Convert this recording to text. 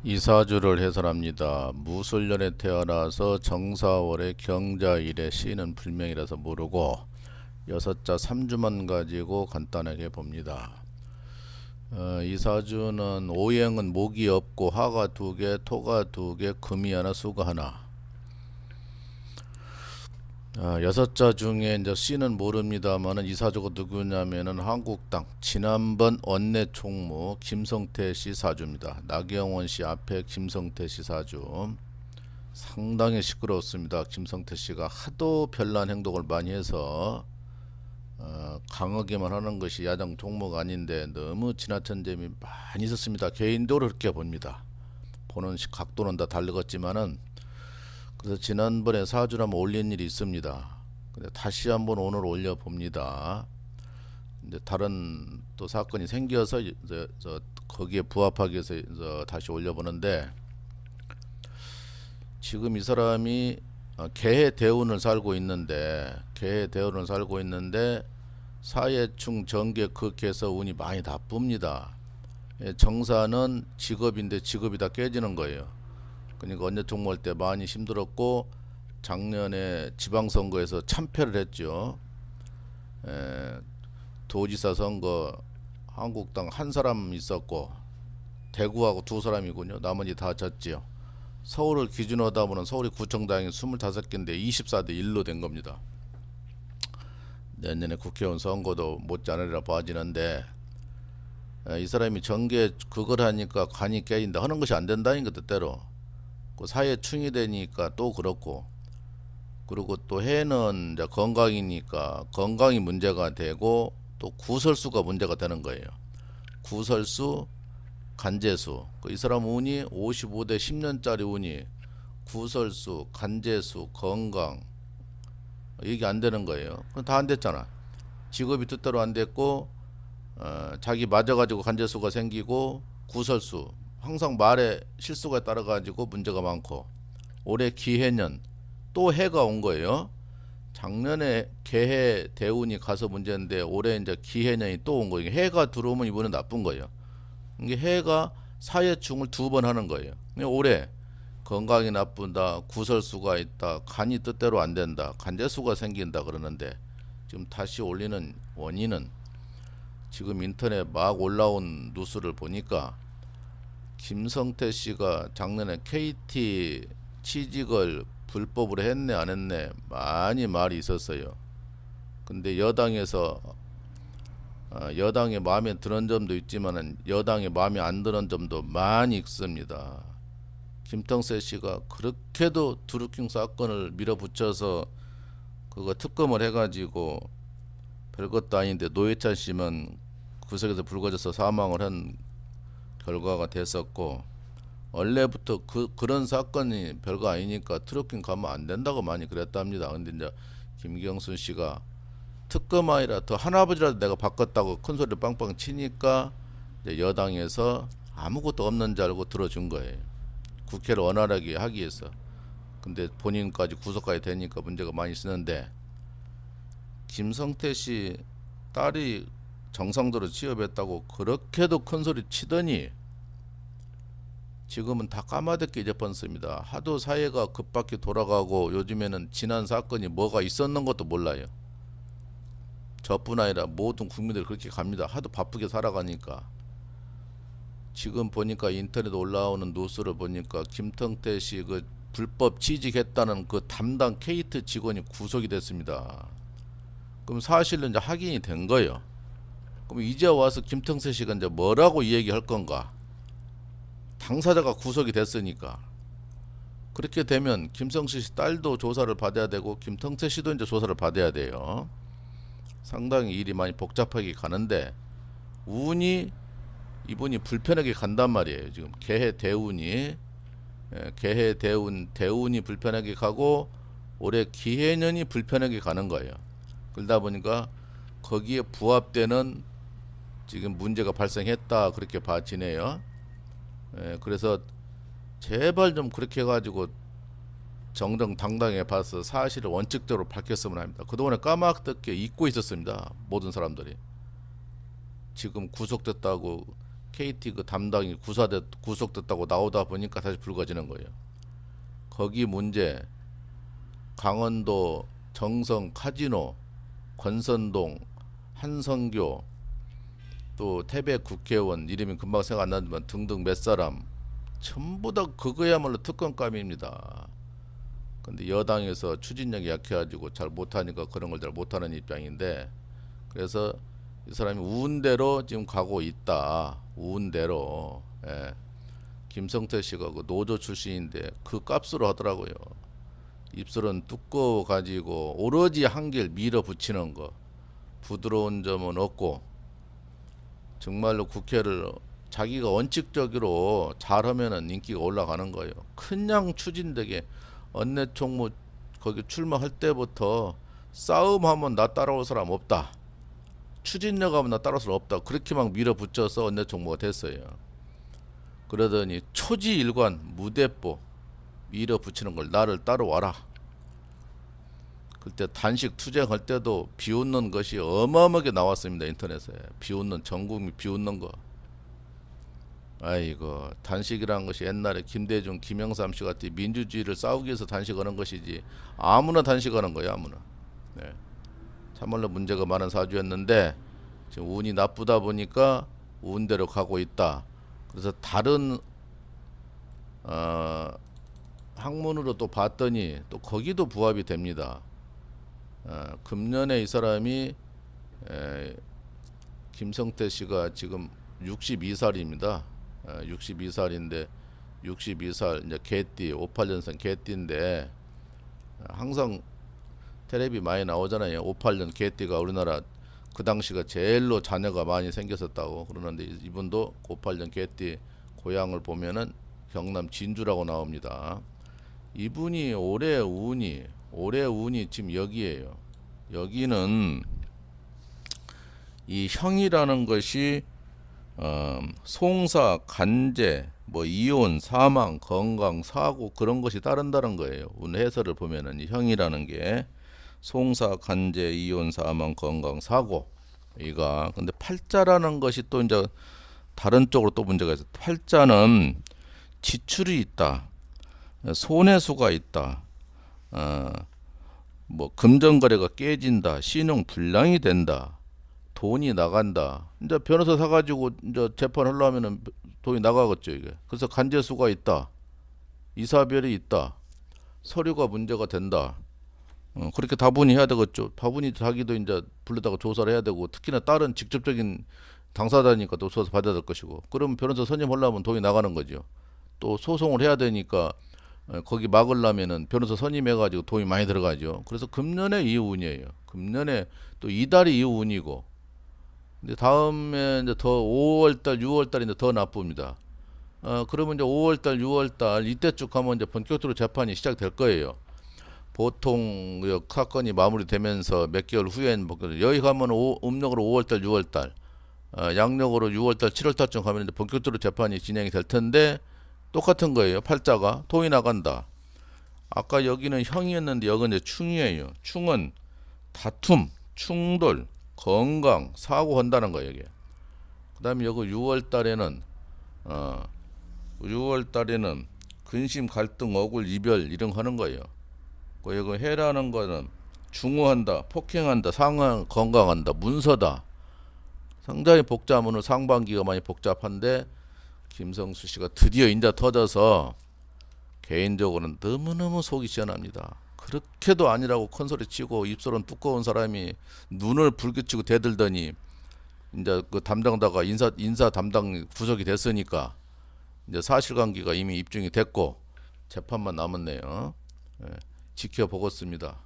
이사주를 해설합니다. 무술년에 태어나서 정사월의 경자일에 시는 불명이라서 모르고 여섯자 3주만 가지고 간단하게 봅니다. 이사주는 오행은 목이 없고 화가 2개, 토가 2개, 금이 하나, 수가 하나. 여섯자 중에 이제 씨는 모릅니다만은 이사주가 누구냐면은 한국당 지난번 원내 총무 김성태 씨 사주입니다. 나경원 씨 앞에 김성태 씨 사주. 상당히 시끄러웠습니다. 김성태 씨가 하도 별난 행동을 많이 해서 강하게만 하는 것이 야당 종목 아닌데 너무 지나친 점이 많이 있었습니다. 개인적으로 그렇게 봅니다. 보는 각도는 다 다르겠지만은 그래서 지난번에 사주를 한번 올린 일이 있습니다. 근데 다시 한번 오늘 올려 봅니다. 이제 다른 또 사건이 생겨서 거기에 부합하기 위해서 다시 올려 보는데, 지금 이 사람이 개해 대운을 살고 있는데 사해충 정계 극해서 운이 많이 나쁩니다. 정사는 직업인데 직업이 다 깨지는 거예요. 그러니까 언제 총무할 때 많이 힘들었고, 작년에 지방선거에서 참패를 했죠. 도지사 선거 한국당 한 사람 있었고 대구하고 2사람이군요. 나머지 다 졌지요. 서울을 기준으로 하다 보면 서울이 구청당이 25개인데 24대 1로 된 겁니다. 내년에 국회의원 선거도 못지않으리라 봐지는데, 이 사람이 정계 그걸 하니까 간이 깨진다 하는 것이 안 된다니까 뜻대로. 그 사회 충이 되니까 또 그렇고, 그리고 또 해는 이제 건강이니까 건강이 문제가 되고, 또 구설수가 문제가 되는 거예요. 구설수, 간재수. 이 사람 운이 55대 10년짜리 운이 구설수, 간재수, 건강 이게 안 되는 거예요. 그럼 다 안 됐잖아. 직업이 뜻대로 안 됐고, 자기 맞아가지고 간재수가 생기고, 구설수 항상 말에 실수가 따라 가지고 문제가 많고, 올해 기해년 또 해가 온 거예요. 작년에 개해 대운이 가서 문제인데 올해 이제 기해년이 또 온 거예요. 해가 들어오면 이번에 나쁜 거예요. 이게 해가 사해충을 2번 하는 거예요. 올해 건강이 나쁜다, 구설수가 있다, 간이 뜻대로 안 된다, 간재수가 생긴다 그러는데, 지금 다시 올리는 원인은 지금 인터넷 막 올라온 뉴스를 보니까 김성태 씨가 작년에 KT 취직을 불법으로 했네 안 했네 많이 말이 있었어요. 근데 여당의 마음에 드는 점도 있지만은 여당의 마음에 안 드는 점도 많이 있습니다. 김성태 씨가 그렇게도 드루킹 사건을 밀어붙여서 그거 특검을 해가지고 별것도 아닌데 노회찬 씨만 구석에서 불거져서 사망을 한 결과가 됐었고, 원래부터 그런 사건이 별거 아니니까 트로킹 가면 안 된다고 많이 그랬답니다. 근데 이제 김경순 씨가 특검 아니라 더 할아버지라도 내가 바꿨다고 큰 소리를 빵빵 치니까 이제 여당에서 아무것도 없는 줄 알고 들어준 거예요. 국회를 원활하게 하기 위해서. 근데 본인까지 구속까지 되니까 문제가 많이 있었는데, 김성태 씨 딸이 정상도로 취업했다고 그렇게도 큰 소리 치더니 지금은 다 까마득게 잊어버렸습니다. 하도 사회가 급박히 돌아가고 요즘에는 지난 사건이 뭐가 있었는 것도 몰라요. 저뿐 아니라 모든 국민들이 그렇게 갑니다. 하도 바쁘게 살아가니까. 지금 보니까 인터넷 올라오는 뉴스를 보니까 김성태 씨 그 불법 취직했다는 그 담당 KT 직원이 구속이 됐습니다. 그럼 사실은 이제 확인이 된 거예요. 그럼 이제 와서 김성태 씨가 이제 뭐라고 이야기할 건가? 당사자가 구속이 됐으니까. 그렇게 되면 김성태 씨 딸도 조사를 받아야 되고 김성태 씨도 이제 조사를 받아야 돼요. 상당히 일이 많이 복잡하게 가는데, 운이 이분이 불편하게 간단 말이에요. 지금 개해 대운이 개해 대운이 불편하게 가고 올해 기해년이 불편하게 가는 거예요. 그러다 보니까 거기에 부합되는 지금 문제가 발생했다 그렇게 봐지네요. 그래서 제발 좀 그렇게 해가지고 정정당당해 봐서 사실을 원칙적으로 밝혔으면 합니다. 그동안에 까맣게 잊고 있었습니다. 모든 사람들이. 지금 구속됐다고 KT 그 담당이 구속됐다고 나오다 보니까 다시 불거지는 거예요. 거기 문제, 강원도 정성 카지노, 권선동, 한성교, 또 태백 국회의원 이름이 금방 생각 안 나지만 등등 몇 사람 전부 다 그거야말로 특권감입니다. 근데 여당에서 추진력이 약해가지고 잘 못하니까 그런 걸 잘 못하는 입장인데, 그래서 이 사람이 우운대로 지금 가고 있다. 우운대로. 예. 김성태 씨가 그 노조 출신인데 그 값으로 하더라고요. 입술은 두꺼워 가지고 오로지 한길 밀어붙이는 거, 부드러운 점은 없고, 정말로 국회를 자기가 원칙적으로 잘하면은 인기가 올라가는 거예요. 그냥 추진되게 원내 총무 거기 출마할 때부터 싸움하면 나 따라올 사람 없다, 추진력 하면 나 따라올 사람 없다, 그렇게 막 밀어붙여서 원내 총무가 됐어요. 그러더니 초지일관 무대뽀 밀어붙이는 걸 나를 따라와라. 그때 단식 투쟁할 때도 비웃는 것이 어마어마하게 나왔습니다. 인터넷에 비웃는, 전국민 비웃는 거. 아이고, 단식이라는 것이 옛날에 김대중, 김영삼 씨 같은 민주주의를 싸우기 위해서 단식하는 것이지 아무나 단식하는 거야, 아무나. 네. 참말로 문제가 많은 사주였는데 지금 운이 나쁘다 보니까 운대로 가고 있다. 그래서 다른 학문으로 또 봤더니 또 거기도 부합이 됩니다. 금년에 이 사람이 김성태 씨가 지금 62살입니다. 62살인데 62살 이제 개띠 58년생 개띠인데 항상 텔레비 많이 나오잖아요. 58년 개띠가 우리나라 그 당시가 제일로 자녀가 많이 생겼었다고 그러는데, 이분도 58년 개띠 고향을 보면은 경남 진주라고 나옵니다. 이분이 올해 운이 지금 여기에요. 여기는 이 형이라는 것이 송사, 간제, 뭐 이혼, 사망, 건강, 사고 그런 것이 따른다는 거예요. 운 해설을 보면은 이 형이라는 게 송사, 간제, 이혼, 사망, 건강, 사고 이가. 근데 팔자라는 것이 또 이제 다른 쪽으로 또 문제가 있어요. 팔자는 지출이 있다, 손해수가 있다, 뭐 금전거래가 깨진다, 신용 불량이 된다, 돈이 나간다. 이제 변호사 사가지고 이제 재판하려면은 돈이 나가겠죠 이게. 그래서 간제수가 있다, 이사별이 있다, 서류가 문제가 된다. 그렇게 다분히 해야 되겠죠. 다분히 자기도 이제 불러다가 조사를 해야 되고, 특히나 딸은 직접적인 당사자니까 또 조사 받아야 될 것이고, 그러면 변호사 선임하려면 돈이 나가는 거죠. 또 소송을 해야 되니까 거기 막으려면은 변호사 선임해가지고 돈이 많이 들어가죠. 그래서 금년에 이 운이에요. 금년에 또 이달이 이 운이고, 근데 다음에 이제 더 5월달, 6월달이 이제 더 나쁩니다. 그러면 이제 5월달, 6월달 이때쯤 가면 이제 본격적으로 재판이 시작될 거예요. 보통 사건이 마무리되면서 몇 개월 후엔 여기 가면 음력으로 5월달, 6월달, 양력으로 6월달, 7월달쯤 가면 이제 본격적으로 재판이 진행이 될 텐데 똑같은 거예요. 팔자가 돈이 나간다. 아까 여기는 형이었는데 여기는 이제 충이에요. 충은 다툼, 충돌, 건강, 사고 한다는 거예요. 이게. 그다음에 여기 6월달에는 6월달에는 근심, 갈등, 억울, 이별 이런 거 하는 거예요. 여기 해라는 거는 중후한다, 폭행한다, 상황 건강한다, 문서다. 상당히 복잡한, 오늘 상반기가 많이 복잡한데 김성수 씨가 드디어 인자 터져서 개인적으로는 너무너무 속이 시원합니다. 그렇게도 아니라고 큰 소리 치고 입술은 두꺼운 사람이 눈을 불규치고 대들더니 이제 그 담당자가 인사 담당 구속이 됐으니까 이제 사실관계가 이미 입증이 됐고 재판만 남았네요. 예, 지켜보겠습니다.